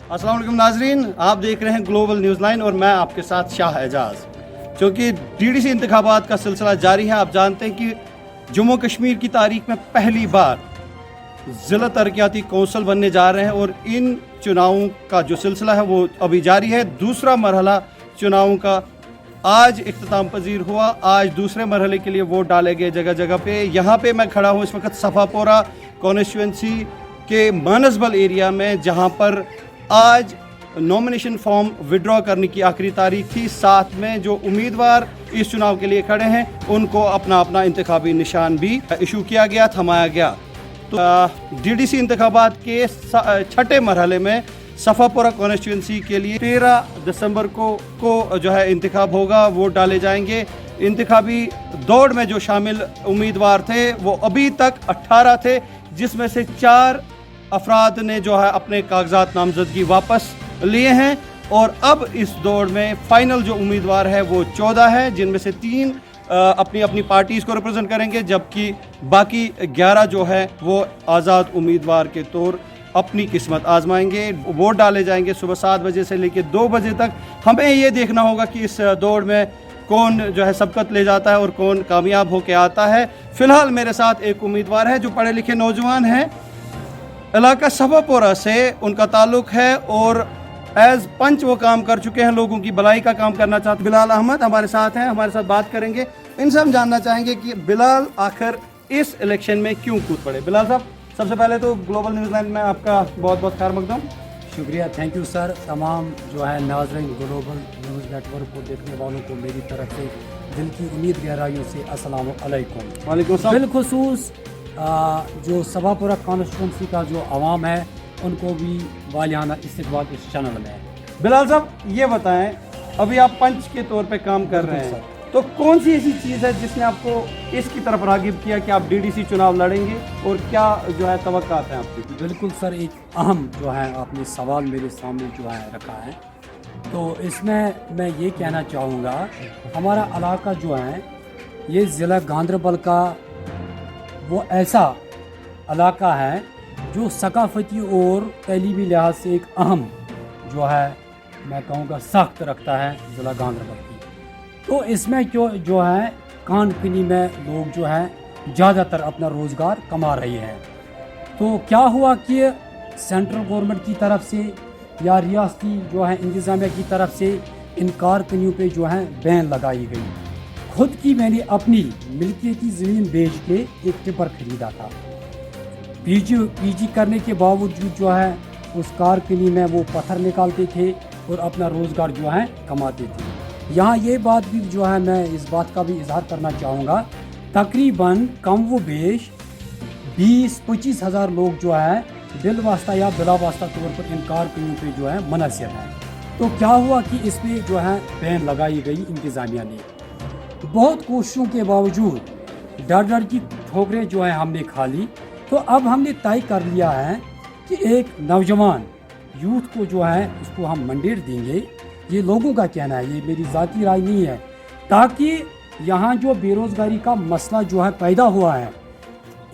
अस्सलाम वालेकुम नाजरीन, आप देख रहे हैं ग्लोबल न्यूज़ लाइन और मैं आपके साथ शाह एजाज। क्योंकि डीडीसी इंतखाबात का सिलसिला जारी है, आप जानते हैं कि जम्मू कश्मीर की तारीख में पहली बार ज़िला तरक्याती कौंसल बनने जा रहे हैं और इन चुनावों का जो सिलसिला है वो अभी जारी है। दूसरा मरहला चुनावों का आज इख्तिताम पजीर हुआ। आज दूसरे मरहले के लिए वोट डाले गए जगह जगह पे। यहाँ पे मैं खड़ा हूँ इस वक्त सफापोरा कॉन्स्टिट्यूंसी के मानसबल एरिया में, जहाँ पर आज नॉमिनेशन फॉर्म विड्रॉ करने की आखिरी तारीख थी। साथ में जो उम्मीदवार इस चुनाव के लिए खड़े हैं उनको अपना अपना इंतखाबी निशान भी इशू किया गया, थमाया गया। तो डीडीसी इंतखाबात के छठे मरहले में सफापुरा कॉन्स्टिट्यूंसी के लिए 13 दिसंबर को जो है इंतखाब होगा, वोट डाले जाएंगे। इंतखाबी दौड़ में जो शामिल उम्मीदवार थे वो अभी तक 18 थे, जिसमें से 4 अफराद ने जो है अपने कागजात नामजदगी वापस लिए हैं और अब इस दौड़ में फाइनल जो उम्मीदवार है वो 14 है, जिनमें से 3 अपनी अपनी पार्टीज़ को रिप्रेजेंट करेंगे, जबकि बाकी 11 जो है वो आज़ाद उम्मीदवार के तौर अपनी किस्मत आजमाएंगे। वोट डाले जाएंगे सुबह 7 बजे से लेकर 2 बजे तक। हमें ये देखना होगा कि इस दौड़ में कौन जो है सबकत ले जाता है और कौन कामयाब होकर आता है। फ़िलहाल मेरे साथ एक उम्मीदवार है जो पढ़े लिखे नौजवान हैं, इलाका सफापोरा से उनका ताल्लुक़ है और एज पंच वो काम कर चुके हैं, लोगों की भलाई का काम करना चाहते। बिलाल अहमद हमारे साथ हैं, हमारे साथ बात करेंगे। इनसे हम जानना चाहेंगे कि बिलाल आखिर इस इलेक्शन में क्यों कूद पड़े। बिलाल साहब, सबसे पहले तो ग्लोबल न्यूज़ लाइन में आपका बहुत बहुत खैर मकदम। शुक्रिया, थैंक यू सर। तमाम जो है नाज़रीन ग्लोबल न्यूज़ नेटवर्क को देखने वालों को मेरी तरफ से दिल की उम्मीद गहराइयों से अस्सलाम वालेकुम। वालेकुम सलाम। बिलखुसूस जो सफापुरा कॉन्स्टिट्यूंसी का जो आवाम है उनको भी वालियाना इस्तकबाल इस चैनल में है। बिलाल साहब, ये बताएं, अभी आप पंच के तौर पे काम कर रहे हैं, तो कौन सी ऐसी चीज़ है जिसने आपको इसकी तरफ रागिब किया कि आप डीडीसी चुनाव लड़ेंगे और क्या जो है तवक्कात हैं आपकी? बिल्कुल सर, एक अहम जो है आपने सवाल मेरे सामने जो है रखा है, तो इसमें मैं ये कहना चाहूँगा हमारा इलाका जो है ये ज़िला गांदरबल का वो ऐसा इलाका है जो सकाफती और तलीमी लिहाज से एक अहम जो है मैं कहूँगा सख्त रखता है ज़िला गांदरबल की। तो इसमें जो है खान पीनी में लोग जो है ज़्यादातर अपना रोज़गार कमा रहे हैं। तो क्या हुआ कि सेंट्रल गवर्नमेंट की तरफ से या रियासती जो है इंतज़ामिया की तरफ से इन कारखानों पे जो है बैन लगाई गई। खुद की मैंने अपनी मिल्कियती ज़मीन बेच के एक टिपर खरीदा था। पीजी करने के बावजूद जो है उस कारखाने में वो पत्थर निकालते थे और अपना रोज़गार जो है कमाते थे। यहाँ ये बात भी जो है मैं इस बात का भी इजहार करना चाहूँगा, तकरीबन कम व बेश 20-25 हज़ार लोग जो है बिल वास्ता या बिला वास्ता तौर पर इन कारखानों पे जो है मुनहसर हैं। तो क्या हुआ कि इसमें जो है बैन लगाई गई इंतज़ामिया ने। बहुत कोशिशों के बावजूद डर की ठोकरें जो है हमने खा ली। तो अब हमने तय कर लिया है कि एक नौजवान यूथ को जो है इसको हम मंडेट देंगे। ये लोगों का कहना है, ये मेरी ज़ाती राय नहीं है, ताकि यहाँ जो बेरोज़गारी का मसला जो है पैदा हुआ है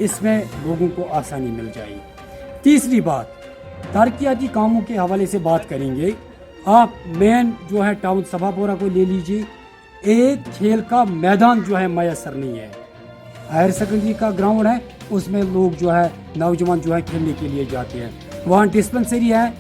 इसमें लोगों को आसानी मिल जाएगी। तीसरी बात, तरक्याती कामों के हवाले से बात करेंगे। आप मेन जो है टाउन सफापुरा को ले लीजिए, एक खेल का मैदान जो है मैसर नहीं है। हायर सेकेंडरी का ग्राउंड है, उसमें लोग जो है नौजवान जो है खेलने के लिए जाते हैं। वहाँ डिस्पेंसरी है,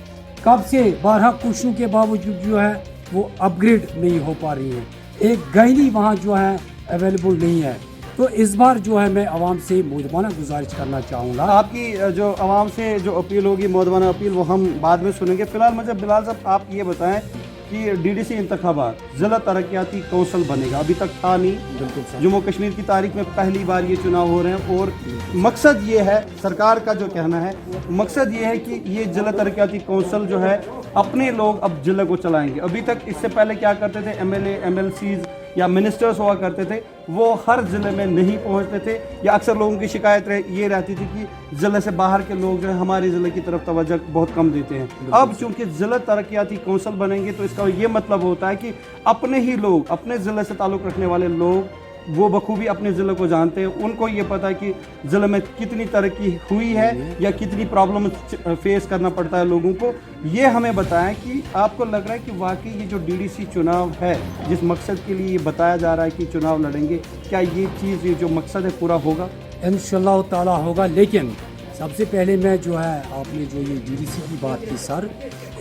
कब से 12 कोशिशों के बावजूद जो है वो अपग्रेड नहीं हो पा रही है। एक गैनी वहाँ जो है अवेलेबल नहीं है। तो इस बार जो है मैं आवाम से मोदबाना गुजारिश करना चाहूँगा। आपकी जो आवाम से जो अपील होगी, मोदबाना अपील, वो हम बाद में सुनेंगे। फिलहाल मुझे बिलाल साहब आप ये बताएं कि डीडीसी इंतखाबात ज़िला तरक्याती कौंसल बनेगा, अभी तक था नहीं। बिल्कुल सर, जम्मू कश्मीर की तारीख में पहली बार ये चुनाव हो रहे हैं और मकसद ये है, सरकार का जो कहना है, मकसद ये है कि ये ज़िला तरक्याती कौंसल जो है अपने लोग अब ज़िले को चलाएंगे। अभी तक इससे पहले क्या करते थे, एमएलए एमएलसीज या मिनिस्टर्स हुआ करते थे, वो हर ज़िले में नहीं पहुंचते थे, या अक्सर लोगों की शिकायत ये रहती थी कि ज़िले से बाहर के लोग जो है हमारे ज़िले की तरफ तवज्जो बहुत कम देते हैं। अब चूंकि ज़िला तरक्याती कौंसल बनेंगे तो इसका ये मतलब होता है कि अपने ही लोग, अपने ज़िले से ताल्लुक़ रखने वाले लोग वो बखूबी अपने ज़िले को जानते हैं, उनको ये पता है कि ज़िले में कितनी तरक्की हुई है या कितनी प्रॉब्लम फेस करना पड़ता है लोगों को। ये हमें बताएं कि आपको लग रहा है कि वाकई ये जो डीडीसी चुनाव है, जिस मकसद के लिए ये बताया जा रहा है कि चुनाव लड़ेंगे, क्या ये चीज़, ये जो मकसद है, पूरा होगा? इंशाअल्लाह ताला होगा। लेकिन सबसे पहले मैं जो है, आपने जो ये डीडीसी की बात की सर,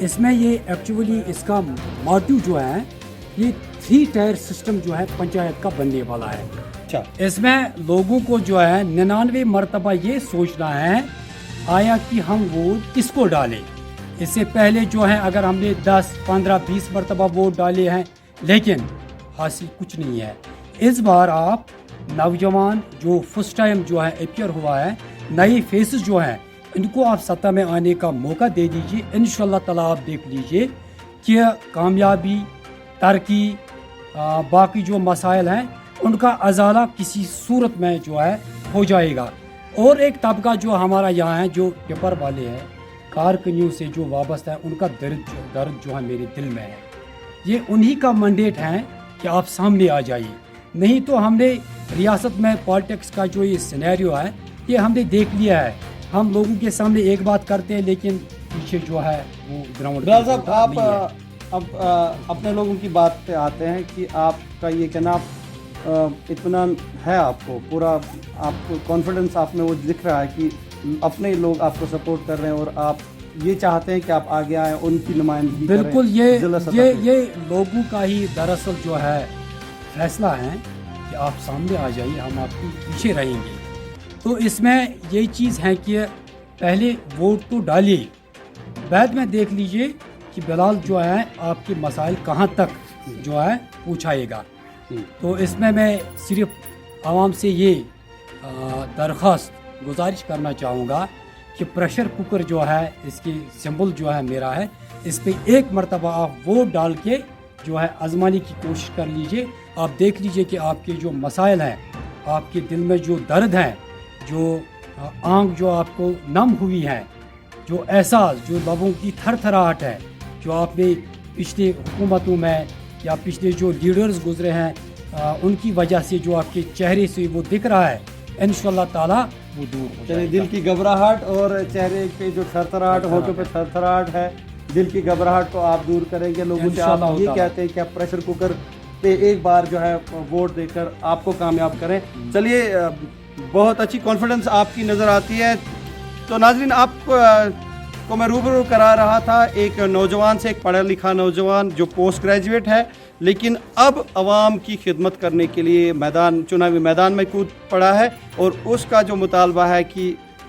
इसमें ये एक्चुअली इसका मोटिव जो है, ये 3 टायर सिस्टम जो है पंचायत का बनने वाला है। अच्छा, इसमें लोगों को जो है 99 मरतबा ये सोचना है आया कि हम वोट किसको डालें। इससे पहले जो है अगर हमने 10, 15, 20 मरतबा वोट डाले हैं, लेकिन हासिल कुछ नहीं है। इस बार आप नौजवान जो फर्स्ट टाइम जो है अपियर हुआ है, नए फेसेस जो हैं, इनको आप सत्ता में आने का मौका दे दीजिए। इंशाअल्लाह ताला आप देख लीजिए कि कामयाबी, तरक्की, बाकी जो मसाइल हैं उनका अजाला किसी सूरत में जो है हो जाएगा। और एक तबका जो हमारा यहाँ है, जो टिपर वाले हैं, कारकनियों से जो वाबस्ता है, उनका दर्द जो है मेरे दिल में है। ये उन्हीं का मैंडेट है कि आप सामने आ जाइए। नहीं तो हमने रियासत में पॉलिटिक्स का जो ये सिनेरियो है, ये हमने देख लिया है। हम लोगों के सामने एक बात करते हैं, लेकिन पीछे जो है वो ग्राउंड। बिलाल साहब, आप अब अपने लोगों की बात पे आते हैं कि आपका ये कहना, इत्मीनान है आपको पूरा, आपको कॉन्फिडेंस आप में वो दिख रहा है कि अपने लोग आपको सपोर्ट कर रहे हैं और आप ये चाहते हैं कि आप आगे आए, उनकी नुमाइंदगी करें। बिल्कुल, ये लोगों का ही दरअसल जो है फैसला है कि आप सामने आ जाइए, हम आपके पीछे रहेंगे। तो इसमें यही चीज़ है कि पहले वोट तो डालिए, बाद में देख लीजिए कि बिलाल जो है आपके मसाइल कहाँ तक जो है पूछाएगा। तो इसमें मैं सिर्फ आवाम से ये दरख्वास्त गुजारिश करना चाहूँगा कि प्रेशर कुकर जो है, इसकी सिंबल जो है मेरा है, इस पर एक मरतबा आप वोट डाल के जो है आजमाने की कोशिश कर लीजिए। आप देख लीजिए कि आपके जो मसाइल हैं, आपके दिल में जो दर्द है, जो आंख जो आपको नम हुई है, जो एहसास, जो लोगों की थरथराहट है, जो आपने पिछले हुकूमतों में या पिछले जो लीडर्स गुजरे हैं, उनकी वजह से जो आपके चेहरे से वो दिख रहा है, इंशाअल्लाह ताला वो दूर हो जाएगा। दिल की घबराहट और चेहरे पे जो थरथराहट, होठों पे थरथराहट है, दिल की घबराहट को आप दूर करेंगे। लोगों से आप ये कहते हैं कि आप प्रेशर कुकर पे एक बार जो है वोट देकर आपको कामयाब करें। चलिए, बहुत अच्छी कॉन्फिडेंस आपकी नज़र आती है। तो नाज़रीन, को मैं रूबरू करा रहा था एक नौजवान से, एक पढ़ा लिखा नौजवान जो पोस्ट ग्रेजुएट है, लेकिन अब आवाम की खिदमत करने के लिए चुनावी मैदान में कूद पड़ा है। और उसका जो मुतालबा है कि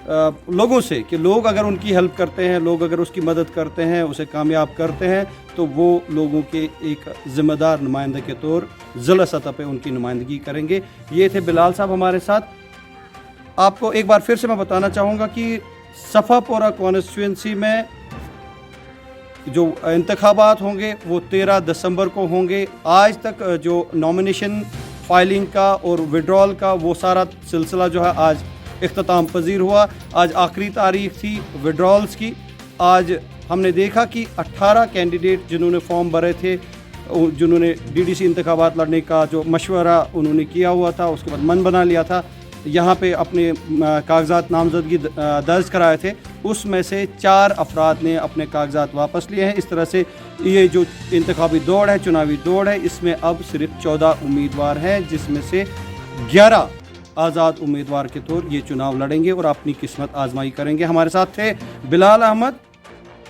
लोगों से, कि लोग अगर उनकी हेल्प करते हैं, लोग अगर उसकी मदद करते हैं, उसे कामयाब करते हैं, तो वो लोगों के एक ज़िम्मेदार नुमाइंदे के तौर ज़िला सतह पे उनकी नुमाइंदगी करेंगे। ये थे बिलाल साहब हमारे साथ। आपको एक बार फिर से मैं बताना चाहूँगा कि सफ़ापोरा कॉन्स्टिट्यूंसी में जो इंतखाबात होंगे वो 13 दिसंबर को होंगे। आज तक जो नॉमिनेशन फाइलिंग का और विड्रॉल का वो सारा सिलसिला जो है आज इख्तिताम पजीर हुआ। आज आखिरी तारीख थी विड्रॉल्स की। आज हमने देखा कि 18 कैंडिडेट जिन्होंने फॉर्म भरे थे, जिन्होंने डीडीसी इंतखाबात लड़ने का जो मशवरा उन्होंने किया हुआ था, उसके बाद मन बना लिया था, यहाँ पे अपने कागजात नामजदगी दर्ज कराए थे, उसमें से 4 अफराद ने अपने कागजात वापस लिए हैं। इस तरह से ये जो इंतखाबी दौड़ है, चुनावी दौड़ है, इसमें अब सिर्फ 14 उम्मीदवार हैं, जिसमें से 11 आज़ाद उम्मीदवार के तौर ये चुनाव लड़ेंगे और अपनी किस्मत आजमाई करेंगे। हमारे साथ थे बिलाल अहमद,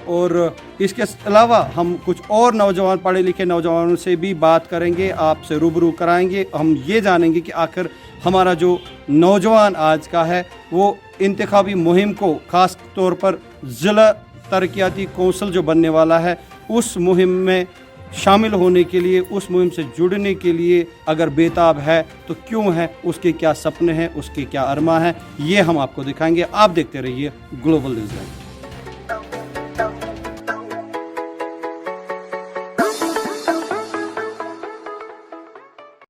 और इसके अलावा हम कुछ और नौजवान, पढ़े लिखे नौजवानों से भी बात करेंगे, आपसे रूबरू कराएंगे। हम ये जानेंगे कि आखिर हमारा जो नौजवान आज का है वो इंतखाबी मुहिम को, ख़ास तौर पर ज़िला तरक्याती कौंसल जो बनने वाला है, उस मुहिम में शामिल होने के लिए, उस मुहिम से जुड़ने के लिए अगर बेताब है तो क्यों है, उसके क्या सपने हैं, उसके क्या अरमा हैं, ये हम आपको दिखाएंगे। आप देखते रहिए ग्लोबल न्यूज़।